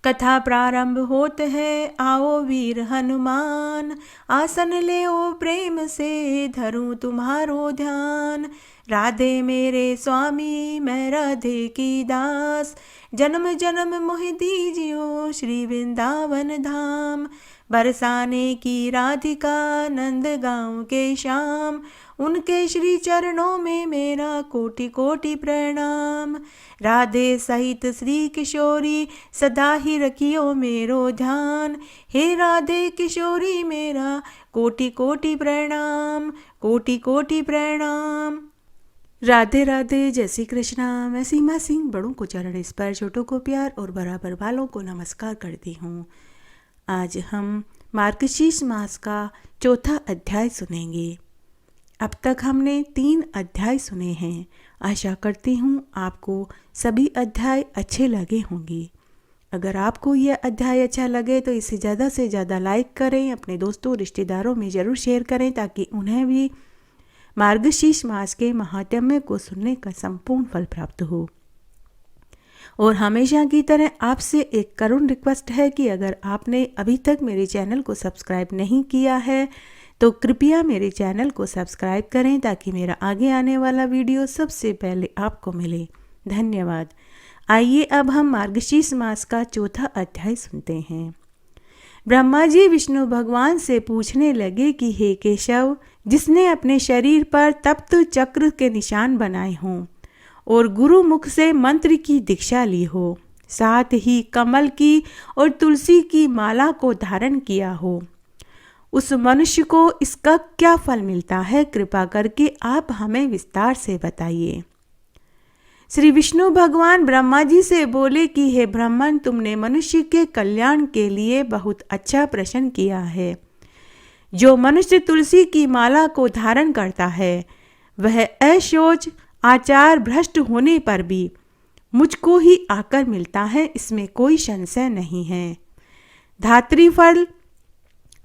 कथा प्रारंभ होत है, आओ वीर हनुमान। आसन ले ओ प्रेम से, धरूं तुम्हारो ध्यान। राधे मेरे स्वामी, मैं राधे की दास। जन्म जन्म मोहि दीजियो, श्री वृंदावन धाम। बरसाने की राधिका, नंद गाँव के श्याम। उनके श्री चरणों में मेरा कोटि कोटि प्रणाम। राधे सहित श्री किशोरी, सदा ही रखियो मेरो ध्यान। हे राधे किशोरी मेरा, कोटि कोटि प्रणाम, कोटि कोटि प्रणाम। राधे राधे, जय श्री कृष्णा। मैं सीमा सिंह बड़ों को चरण स्पर्श, छोटों को प्यार और बराबर वालों को नमस्कार करती हूँ। आज हम मार्गशीर्ष मास का चौथा अध्याय सुनेंगे। अब तक हमने 3 अध्याय सुने हैं। आशा करती हूँ आपको सभी अध्याय अच्छे लगे होंगे। अगर आपको यह अध्याय अच्छा लगे तो इसे ज़्यादा से ज़्यादा लाइक करें, अपने दोस्तों रिश्तेदारों में ज़रूर शेयर करें ताकि उन्हें भी मार्गशीर्ष मास के महात्म्य को सुनने का संपूर्ण फल प्राप्त हो। और हमेशा की तरह आपसे एक करुण रिक्वेस्ट है कि अगर आपने अभी तक मेरे चैनल को सब्सक्राइब नहीं किया है तो कृपया मेरे चैनल को सब्सक्राइब करें ताकि मेरा आगे आने वाला वीडियो सबसे पहले आपको मिले। धन्यवाद। आइए अब हम मार्गशीर्ष मास का चौथा अध्याय सुनते हैं। ब्रह्मा जी विष्णु भगवान से पूछने लगे कि हे केशव, जिसने अपने शरीर पर तप्त चक्र के निशान बनाए हों और गुरु मुख से मंत्र की दीक्षा ली हो, साथ ही कमल की और तुलसी की माला को धारण किया हो, उस मनुष्य को इसका क्या फल मिलता है? कृपा करके आप हमें विस्तार से बताइए। श्री विष्णु भगवान ब्रह्मा जी से बोले कि हे ब्राह्मण, तुमने मनुष्य के कल्याण के लिए बहुत अच्छा प्रश्न किया है। जो मनुष्य तुलसी की माला को धारण करता है वह अशोच आचार भ्रष्ट होने पर भी मुझको ही आकर मिलता है, इसमें कोई संशय नहीं है। धात्री फल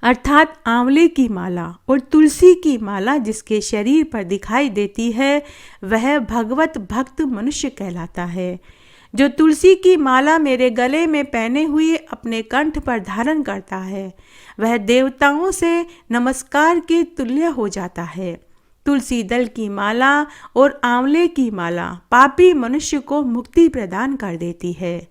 अर्थात आंवले की माला और तुलसी की माला जिसके शरीर पर दिखाई देती है वह भगवत भक्त मनुष्य कहलाता है। जो तुलसी की माला मेरे गले में पहने हुए अपने कंठ पर धारण करता है वह देवताओं से नमस्कार के तुल्य हो जाता है। तुलसी दल की माला और आंवले की माला पापी मनुष्य को मुक्ति प्रदान कर देती है।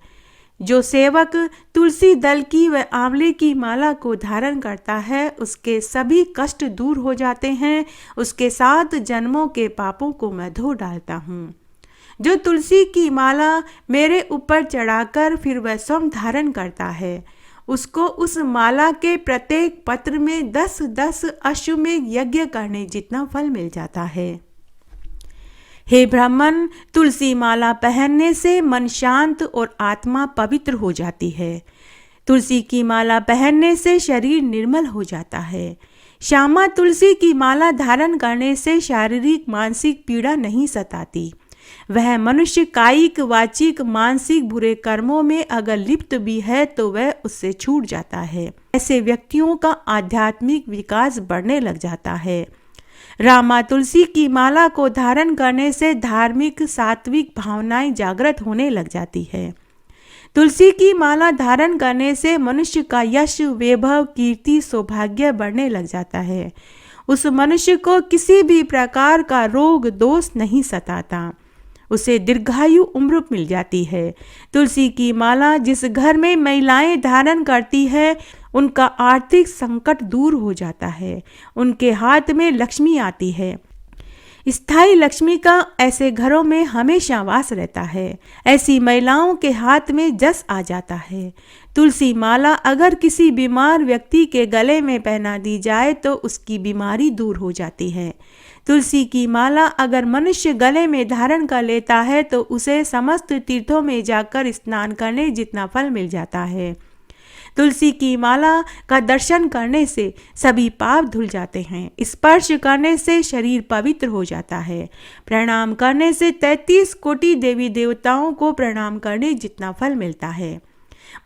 जो सेवक तुलसी दल की व आंवले की माला को धारण करता है उसके सभी कष्ट दूर हो जाते हैं। उसके 7 जन्मों के पापों को मैं धो डालता हूँ। जो तुलसी की माला मेरे ऊपर चढ़ाकर फिर वह स्वयं धारण करता है उसको उस माला के प्रत्येक पत्र में 10-10 अश्वमेध यज्ञ करने जितना फल मिल जाता है। हे ब्राह्मण, तुलसी माला पहनने से मन शांत और आत्मा पवित्र हो जाती है। तुलसी की माला पहनने से शरीर निर्मल हो जाता है। श्यामा तुलसी की माला धारण करने से शारीरिक मानसिक पीड़ा नहीं सताती। वह मनुष्य कायिक वाचिक मानसिक बुरे कर्मों में अगर लिप्त भी है तो वह उससे छूट जाता है। ऐसे व्यक्तियों का आध्यात्मिक विकास बढ़ने लग जाता है। रामा तुलसी की माला को धारण करने से धार्मिक सात्विक भावनाएं जागृत होने लग जाती है। तुलसी की माला धारण करने से मनुष्य का यश वैभव कीर्ति सौभाग्य बढ़ने लग जाता है। उस मनुष्य को किसी भी प्रकार का रोग दोष नहीं सताता। उसे दीर्घायु उम्र मिल जाती है। तुलसी की माला जिस घर में महिलाएं धारण करती है उनका आर्थिक संकट दूर हो जाता है। उनके हाथ में लक्ष्मी आती है। स्थायी लक्ष्मी का ऐसे घरों में हमेशा वास रहता है। ऐसी महिलाओं के हाथ में जस आ जाता है। तुलसी माला अगर किसी बीमार व्यक्ति के गले में पहना दी जाए तो उसकी बीमारी दूर हो जाती है। तुलसी की माला अगर मनुष्य गले में धारण कर लेता है तो उसे समस्त तीर्थों में जाकर स्नान करने जितना फल मिल जाता है। तुलसी की माला का दर्शन करने से सभी पाप धुल जाते हैं। स्पर्श करने से शरीर पवित्र हो जाता है। प्रणाम करने से 33 कोटि देवी देवताओं को प्रणाम करने जितना फल मिलता है।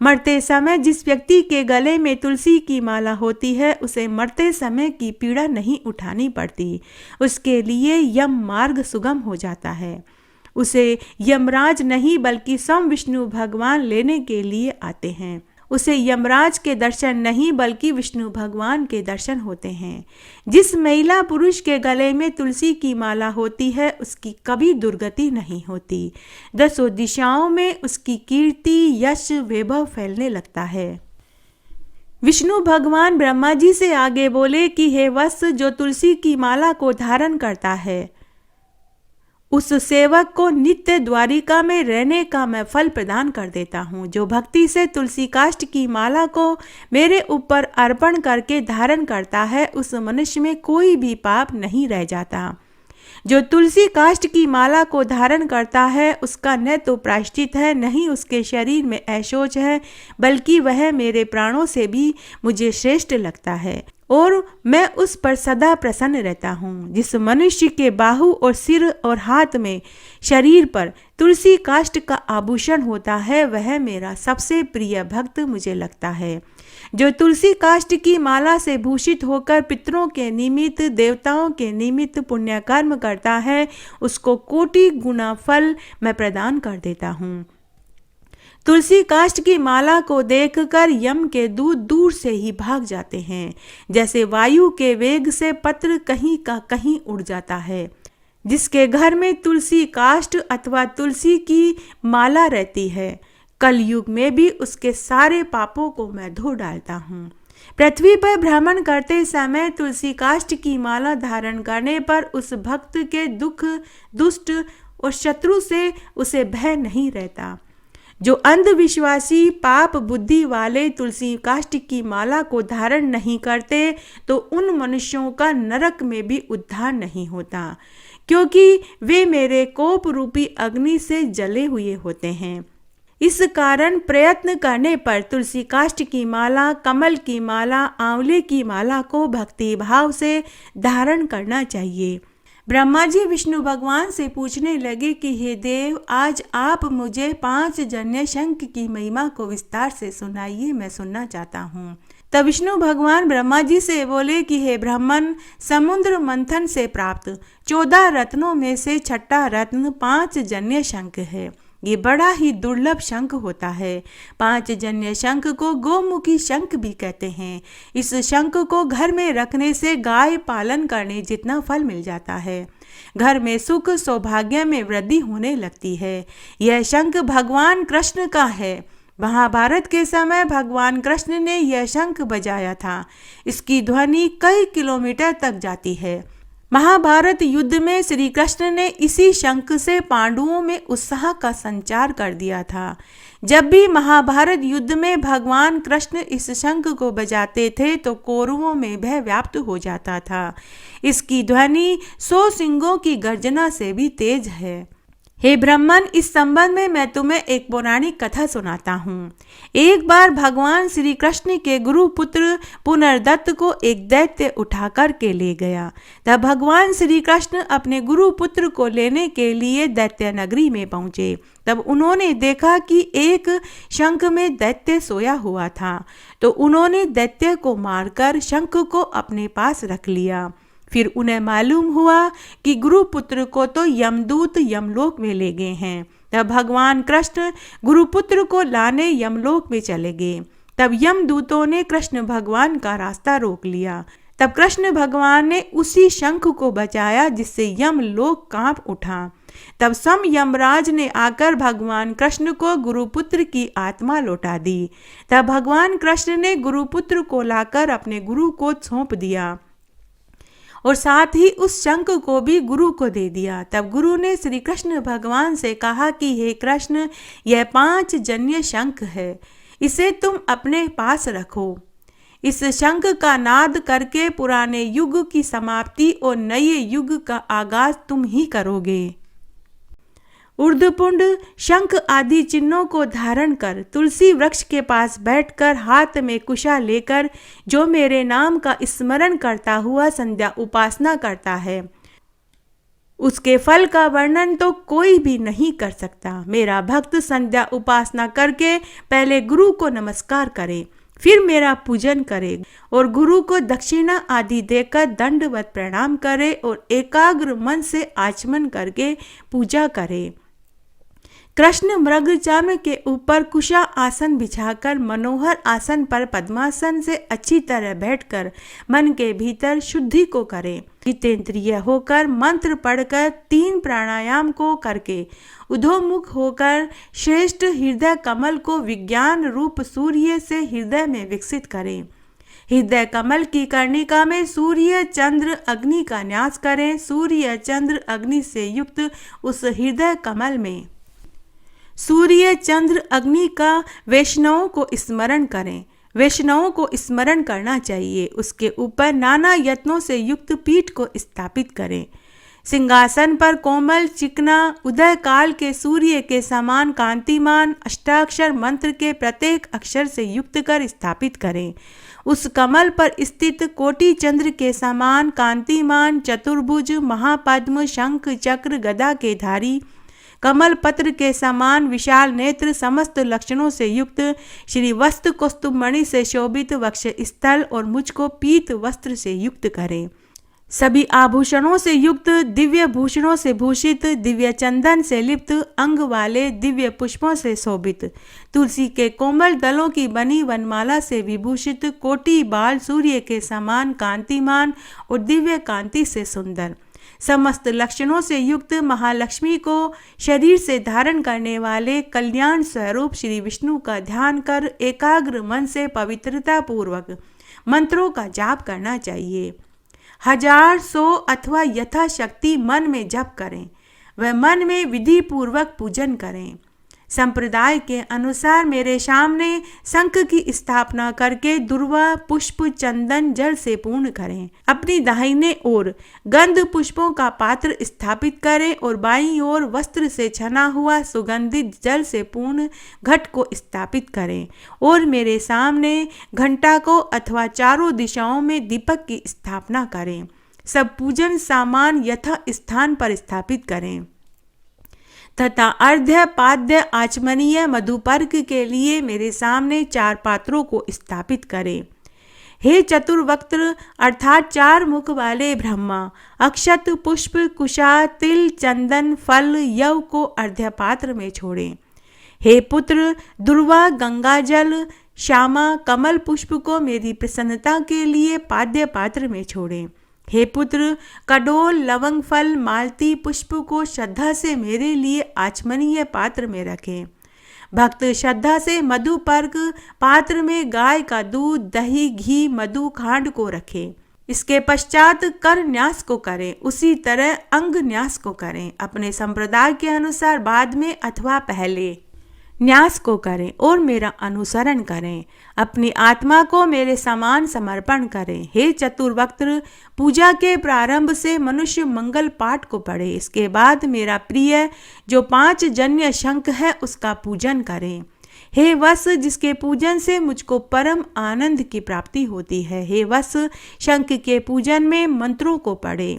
मरते समय जिस व्यक्ति के गले में तुलसी की माला होती है उसे मरते समय की पीड़ा नहीं उठानी पड़ती। उसके लिए यम मार्ग सुगम हो जाता है। उसे यमराज नहीं बल्कि स्वयं विष्णु भगवान लेने के लिए आते हैं। उसे यमराज के दर्शन नहीं बल्कि विष्णु भगवान के दर्शन होते हैं। जिस महिला पुरुष के गले में तुलसी की माला होती है उसकी कभी दुर्गति नहीं होती। 10 दिशाओं में उसकी कीर्ति यश वैभव फैलने लगता है। विष्णु भगवान ब्रह्मा जी से आगे बोले कि हे वत्स, जो तुलसी की माला को धारण करता है उस सेवक को नित्य द्वारिका में रहने का मैं फल प्रदान कर देता हूँ। जो भक्ति से तुलसी काष्ठ की माला को मेरे ऊपर अर्पण करके धारण करता है उस मनुष्य में कोई भी पाप नहीं रह जाता। जो तुलसी काष्ठ की माला को धारण करता है उसका न तो प्रायश्चित है न ही उसके शरीर में ऐशोच है, बल्कि वह मेरे प्राणों से भी मुझे श्रेष्ठ लगता है और मैं उस पर सदा प्रसन्न रहता हूँ। जिस मनुष्य के बाहु और सिर और हाथ में शरीर पर तुलसी काष्ठ का आभूषण होता है वह मेरा सबसे प्रिय भक्त मुझे लगता है। जो तुलसी काष्ठ की माला से भूषित होकर पितरों के निमित्त देवताओं के निमित्त पुण्य कर्म करता है उसको कोटि गुना फल मैं प्रदान कर देता हूँ। तुलसी काष्ठ की माला को देखकर यम के दूत दूर से ही भाग जाते हैं, जैसे वायु के वेग से पत्र कहीं का कहीं उड़ जाता है। जिसके घर में तुलसी काष्ठ अथवा तुलसी की माला रहती है कलयुग में भी उसके सारे पापों को मैं धो डालता हूँ। पृथ्वी पर भ्रमण करते समय तुलसी काष्ठ की माला धारण करने पर उस भक्त के दुख दुष्ट और शत्रु से उसे भय नहीं रहता। जो अंधविश्वासी पाप बुद्धि वाले तुलसी काष्ठ की माला को धारण नहीं करते तो उन मनुष्यों का नरक में भी उद्धार नहीं होता, क्योंकि वे मेरे कोप रूपी अग्नि से जले हुए होते हैं। इस कारण प्रयत्न करने पर तुलसी काष्ठ की माला, कमल की माला, आंवले की माला को भक्ति भाव से धारण करना चाहिए। ब्रह्मा जी विष्णु भगवान से पूछने लगे कि हे देव, आज आप मुझे 5 जन्य शंख की महिमा को विस्तार से सुनाइए, मैं सुनना चाहता हूँ। तब विष्णु भगवान ब्रह्मा जी से बोले कि हे ब्राह्मण, समुद्र मंथन से प्राप्त 14 रत्नों में से छठा रत्न 5 जन्य शंख है। ये बड़ा ही दुर्लभ शंख होता है। 5 जन्य शंख को गोमुखी शंख भी कहते हैं। इस शंख को घर में रखने से गाय पालन करने जितना फल मिल जाता है। घर में सुख सौभाग्य में वृद्धि होने लगती है। यह शंख भगवान कृष्ण का है। महाभारत के समय भगवान कृष्ण ने यह शंख बजाया था। इसकी ध्वनि कई किलोमीटर तक जाती है। महाभारत युद्ध में श्री कृष्ण ने इसी शंख से पांडवों में उत्साह का संचार कर दिया था। जब भी महाभारत युद्ध में भगवान कृष्ण इस शंख को बजाते थे तो कौरवों में भय व्याप्त हो जाता था। इसकी ध्वनि 100 सिंहों की गर्जना से भी तेज है। हे ब्राह्मण, इस संबंध में मैं तुम्हें एक पौराणिक कथा सुनाता हूँ। एक बार भगवान श्री कृष्ण के गुरु पुत्र पुनर्दत्त को एक दैत्य उठा कर के ले गया। तब भगवान श्री कृष्ण अपने गुरु पुत्र को लेने के लिए दैत्य नगरी में पहुँचे। तब उन्होंने देखा कि एक शंख में दैत्य सोया हुआ था, तो उन्होंने दैत्य को मारकर शंख को अपने पास रख लिया। फिर उन्हें मालूम हुआ कि गुरुपुत्र को तो यमदूत यमलोक में ले गए हैं। तब भगवान कृष्ण गुरुपुत्र को लाने यमलोक में चले गए। तब यमदूतों ने कृष्ण भगवान का रास्ता रोक लिया। तब कृष्ण भगवान ने उसी शंख को बचाया जिससे यमलोक कांप उठा। तब सम यमराज ने आकर भगवान कृष्ण को गुरुपुत्र की आत्मा लौटा दी। तब भगवान कृष्ण ने गुरुपुत्र को लाकर अपने गुरु को सौंप दिया और साथ ही उस शंख को भी गुरु को दे दिया। तब गुरु ने श्री कृष्ण भगवान से कहा कि हे कृष्ण, यह 5 जन्य शंख है, इसे तुम अपने पास रखो। इस शंख का नाद करके पुराने युग की समाप्ति और नए युग का आगाज तुम ही करोगे। ऊर्ध्वपुंड, शंख आदि चिन्हों को धारण कर तुलसी वृक्ष के पास बैठकर हाथ में कुशा लेकर जो मेरे नाम का स्मरण करता हुआ संध्या उपासना करता है, उसके फल का वर्णन तो कोई भी नहीं कर सकता। मेरा भक्त संध्या उपासना करके पहले गुरु को नमस्कार करे, फिर मेरा पूजन करे और गुरु को दक्षिणा आदि देकर दंडवत प्रणाम करे और एकाग्र मन से आचमन करके पूजा करे। कृष्ण मृग चर्म के ऊपर कुशा आसन बिछाकर मनोहर आसन पर पद्मासन से अच्छी तरह बैठकर मन के भीतर शुद्धि को करें। जितेंद्रिय होकर मंत्र पढ़कर 3 प्राणायाम को करके उधोमुख होकर श्रेष्ठ हृदय कमल को विज्ञान रूप सूर्य से हृदय में विकसित करें। हृदय कमल की कर्णिका में सूर्य चंद्र अग्नि का न्यास करें। सूर्य चंद्र अग्नि से युक्त उस हृदय कमल में सूर्य चंद्र अग्नि का वैष्णवों को स्मरण करें। वैष्णवों को स्मरण करना चाहिए। उसके ऊपर नाना यत्नों से युक्त पीठ को स्थापित करें। सिंहासन पर कोमल चिकना उदय काल के सूर्य के समान कांतिमान अष्टाक्षर मंत्र के प्रत्येक अक्षर से युक्त कर स्थापित करें। उस कमल पर स्थित कोटि चंद्र के समान कांतिमान चतुर्भुज महापद्म शंख चक्र गदा के धारी कमल पत्र के समान विशाल नेत्र समस्त लक्षणों से युक्त श्री वस्त्र कौस्तुभमणि से शोभित वक्ष स्थल और मुझको पीत वस्त्र से युक्त करें। सभी आभूषणों से युक्त दिव्य भूषणों से भूषित दिव्य चंदन से लिप्त अंग वाले दिव्य पुष्पों से शोभित तुलसी के कोमल दलों की बनी वनमाला से विभूषित कोटि बाल सूर्य के समान कांतिमान और दिव्य कांति से सुंदर समस्त लक्षणों से युक्त महालक्ष्मी को शरीर से धारण करने वाले कल्याण स्वरूप श्री विष्णु का ध्यान कर एकाग्र मन से पवित्रता पूर्वक मंत्रों का जाप करना चाहिए। 1000 100 अथवा यथाशक्ति मन में जप करें। वह मन में विधि पूर्वक पूजन करें। संप्रदाय के अनुसार मेरे सामने शंख की स्थापना करके दुर्वा पुष्प चंदन जल से पूर्ण करें। अपनी दाहिने ओर गंध पुष्पों का पात्र स्थापित करें और बाईं ओर वस्त्र से छना हुआ सुगंधित जल से पूर्ण घट को स्थापित करें और मेरे सामने घंटा को अथवा चारों दिशाओं में दीपक की स्थापना करें। सब पूजन सामान यथा स्थान पर स्थापित करें तथा अर्ध्य पाद्य आचमनीय मधुपर्क के लिए मेरे सामने 4 पात्रों को स्थापित करें। हे चतुर्वक्त्र अर्थात 4 मुख वाले ब्रह्मा, अक्षत पुष्प कुशा तिल चंदन फल यव को अर्ध्य पात्र में छोड़ें। हे पुत्र दुर्वा गंगाजल श्यामा कमल पुष्प को मेरी प्रसन्नता के लिए पाद्य पात्र में छोड़ें। हे पुत्र कड़ोल लवंग फल मालती पुष्प को श्रद्धा से मेरे लिए आचमनीय पात्र में रखें। भक्त श्रद्धा से मधुपर्क पात्र में गाय का दूध दही घी मधु खांड को रखें। इसके पश्चात कर न्यास को करें। उसी तरह अंग न्यास को करें। अपने संप्रदाय के अनुसार बाद में अथवा पहले न्यास को करें और मेरा अनुसरण करें। अपनी आत्मा को मेरे समान समर्पण करें। हे चतुर्वक्त्र पूजा के प्रारंभ से मनुष्य मंगल पाठ को पढ़े। इसके बाद मेरा प्रिय जो 5 जन्य शंख है उसका पूजन करें। हे वस जिसके पूजन से मुझको परम आनंद की प्राप्ति होती है। हे वस शंख के पूजन में मंत्रों को पढ़े।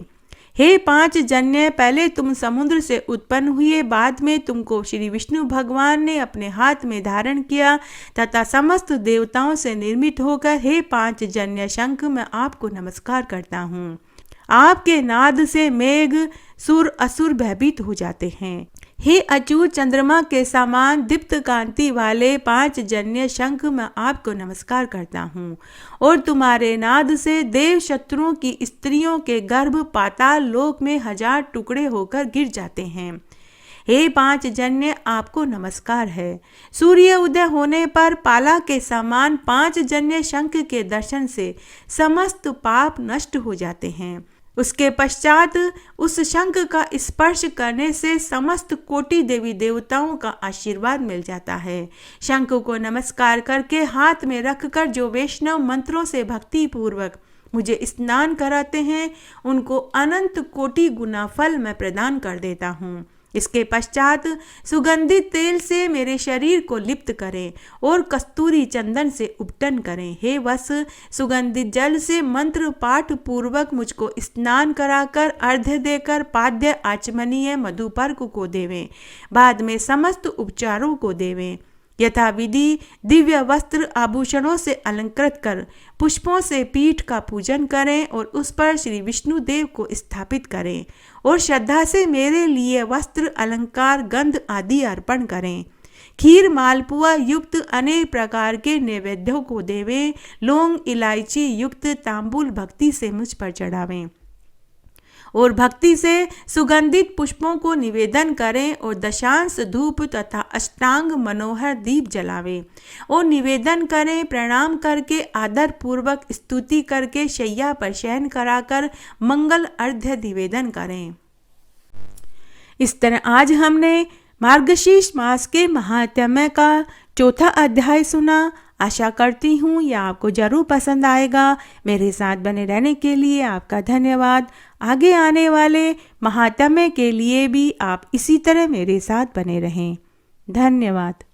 हे 5 जन्य पहले तुम समुद्र से उत्पन्न हुए, बाद में तुमको श्री विष्णु भगवान ने अपने हाथ में धारण किया तथा समस्त देवताओं से निर्मित होकर हे 5 जन्य शंख मैं आपको नमस्कार करता हूँ। आपके नाद से मेघ सुर असुर भयभीत हो जाते हैं। हे अचूर चंद्रमा के समान दीप्त कांति वाले 5 जन्य शंख मैं आपको नमस्कार करता हूँ और तुम्हारे नाद से देव शत्रुओं की स्त्रियों के गर्भ पाताल लोक में 1000 टुकड़े होकर गिर जाते हैं। हे 5 जन्य आपको नमस्कार है। सूर्य उदय होने पर पाला के समान 5 जन्य शंख के दर्शन से समस्त पाप नष्ट हो जाते हैं। उसके पश्चात उस शंख का स्पर्श करने से समस्त कोटि देवी देवताओं का आशीर्वाद मिल जाता है। शंख को नमस्कार करके हाथ में रखकर जो वैष्णव मंत्रों से भक्ति पूर्वक मुझे स्नान कराते हैं उनको अनंत कोटि गुना फल मैं प्रदान कर देता हूँ। इसके पश्चात सुगंधित तेल से मेरे शरीर को लिप्त करें और कस्तूरी चंदन से उपटन करें। हे वस सुगंधित जल से मंत्र पाठ पूर्वक मुझको स्नान कराकर अर्घ्य देकर पाद्य आचमनीय मधुपर्क को देवें। बाद में समस्त उपचारों को देवें। यथाविधि दिव्य वस्त्र आभूषणों से अलंकृत कर पुष्पों से पीठ का पूजन करें और उस पर श्री विष्णु देव को स्थापित करें और श्रद्धा से मेरे लिए वस्त्र अलंकार गंध आदि अर्पण करें। खीर मालपुआ युक्त अनेक प्रकार के नैवेद्यों को देवें। लौंग इलायची युक्त तांबूल भक्ति से मुझ पर चढ़ावें और भक्ति से सुगंधित पुष्पों को निवेदन करें और दशांश धूप तथा अष्टांग मनोहर दीप जलावें और निवेदन करें। प्रणाम करके आदर पूर्वक स्तुति करके शैया पर शयन कराकर मंगल अर्घ्य निवेदन करें। इस तरह आज हमने मार्गशीर्ष मास के महात्म्य का चौथा अध्याय सुना। आशा करती हूँ यह आपको जरूर पसंद आएगा। मेरे साथ बने रहने के लिए आपका धन्यवाद। आगे आने वाले महात्म्य के लिए भी आप इसी तरह मेरे साथ बने रहें। धन्यवाद।